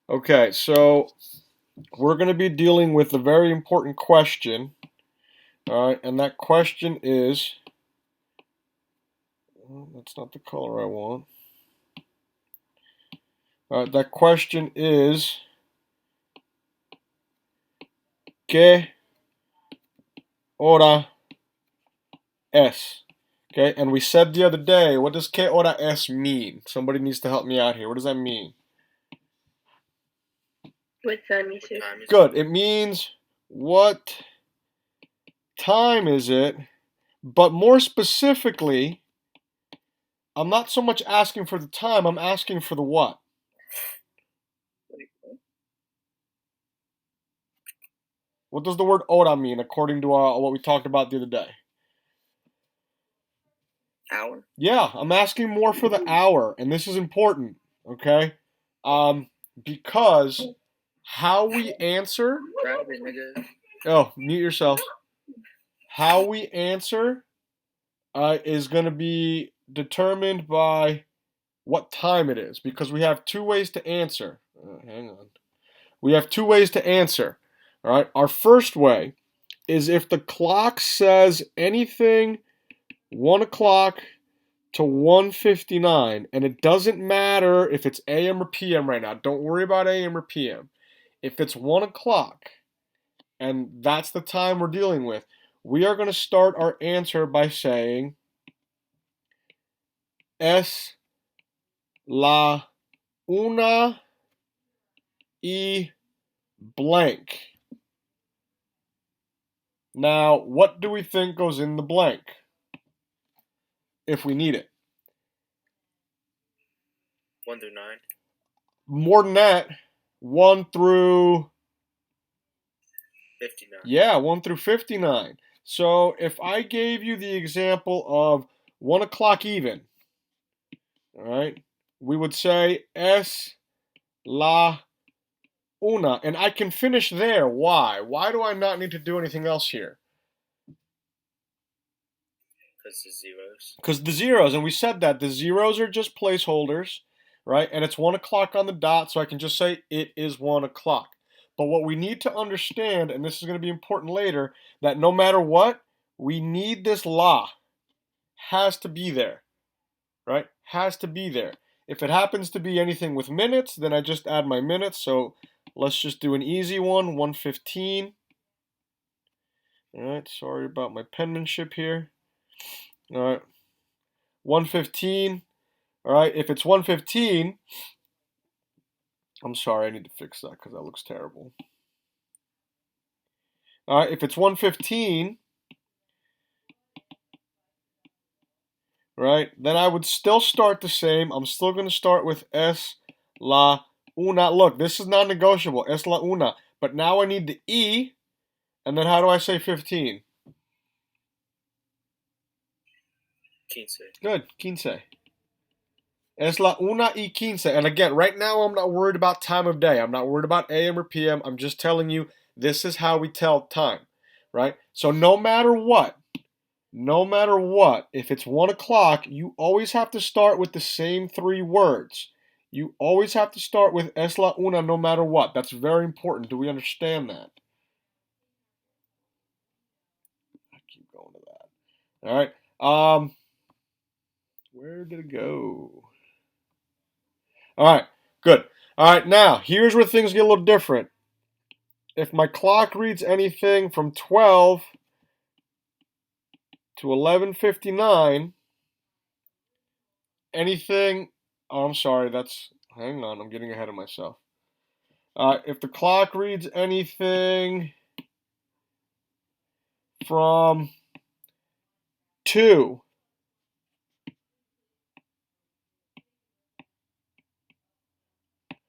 Okay, so we're going to be dealing with a very important question. All right, and that question is, that's not the color I want. All right, that question is, ¿qué hora es? Okay, and we said the other day, what does ¿qué hora es mean? Somebody needs to help me out here. What does that mean? What time is it? Good. It means what time is it? But more specifically, I'm not so much asking for the time, I'm asking for the what? What does the word hora mean according to what we talked about the other day? Hour. Yeah, I'm asking more for the hour, and this is important, okay? Because how we answer. Oh, mute yourself. How we answer is going to be determined by what time it is, because we have two ways to answer. Hang on. We have two ways to answer. All right. Our first way is if the clock says anything 1 o'clock to 1:59, and it doesn't matter if it's AM or PM right now. Don't worry about AM or PM. If it's 1 o'clock, and that's the time we're dealing with, we are going to start our answer by saying es la una y blank. Now, what do we think goes in the blank if we need it? 1 through 9. More than that, 1 through 59. Yeah, 1 through 59. So if I gave you the example of 1 o'clock even, all right, we would say es la una. And I can finish there. Why? Why do I not need to do anything else here? Because the zeros. Because the zeros, and we said that the zeros are just placeholders, right? And it's 1 o'clock on the dot, so I can just say it is 1 o'clock. But what we need to understand, and this is going to be important later, that no matter what, we need this la. Has to be there, right? Has to be there. If it happens to be anything with minutes, then I just add my minutes. So let's just do an easy one, 1:15. All right, sorry about my penmanship here. All right, 1:15. All right, if it's 1:15, I'm sorry, I need to fix that because that looks terrible. All right, if it's 1:15, right, then I would still start the same. I'm still going to start with es la una. Look, this is non-negotiable, es la una. But now I need the e, and then how do I say 15? 15. Good, quince. Es la una y quince. And again, right now I'm not worried about time of day. I'm not worried about AM or PM. I'm just telling you this is how we tell time, right? So no matter what, if it's 1 o'clock, you always have to start with the same three words. You always have to start with es la una no matter what. That's very important. Do we understand that? I keep going to that. All right. Where did it go? All right, good. All right, now here's where things get a little different. If my clock reads anything from 12 to 11:59, anything. Oh, I'm sorry. Hang on. I'm getting ahead of myself. If the clock reads anything from 2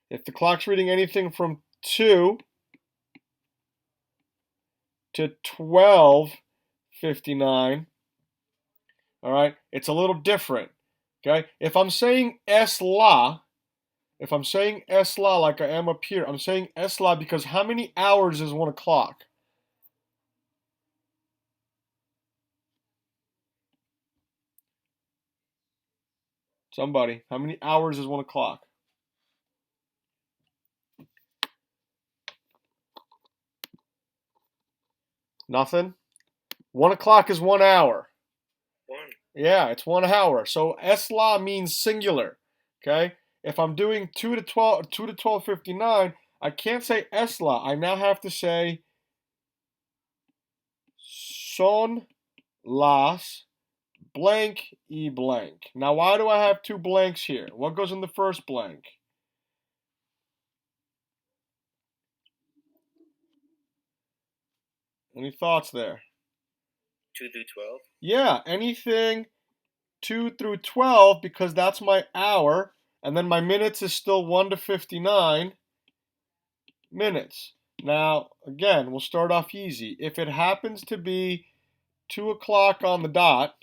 if the clock's reading anything from 2 to 12:59, all right, it's a little different. Okay? If I'm saying es la like I am up here, I'm saying es la because how many hours is 1 o'clock? Somebody, how many hours is 1 o'clock? Nothing? 1 o'clock is 1 hour. 1. Yeah, it's 1 hour. So esla means singular. Okay? If I'm doing 2 to 12:59, I can't say esla. I now have to say son las blank y blank. Now, why do I have two blanks here? What goes in the first blank? Any thoughts there? 2 through 12. Yeah, anything 2 through 12 because that's my hour, and then my minutes is still 1 to 59 minutes. Now, again, we'll start off easy. If it happens to be 2 o'clock on the dot,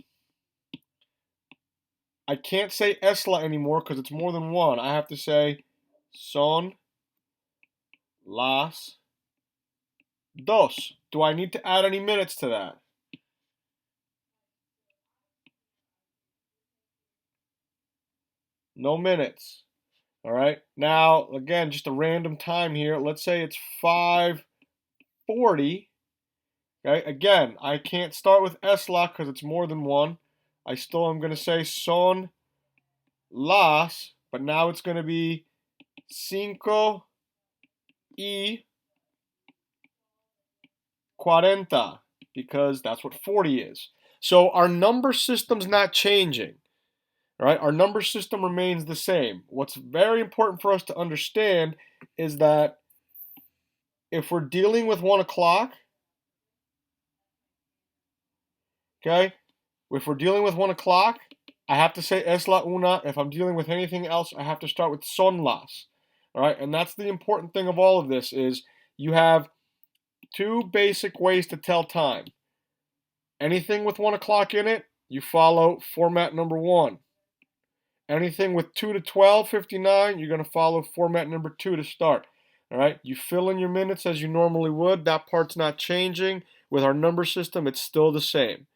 I can't say esla anymore because it's more than one. I have to say son las dos. Do I need to add any minutes to that? No minutes. All right. Now, again, just a random time here. Let's say it's 5:40. Okay. Again, I can't start with esla because it's more than one. I still am going to say son las, but now it's going to be 5:40 because that's what 40 is. So our number system's not changing. All right, our number system remains the same. What's very important for us to understand is that if we're dealing with 1 o'clock, okay, if we're dealing with 1 o'clock, I have to say es la una. If I'm dealing with anything else, I have to start with son las. All right, and that's the important thing of all of this is you have two basic ways to tell time. Anything with 1 o'clock in it, you follow format number 1. Anything with 2 to 12:59, you're going to follow format number 2 to start. All right, you fill in your minutes as you normally would. That part's not changing. With our number system, it's still the same.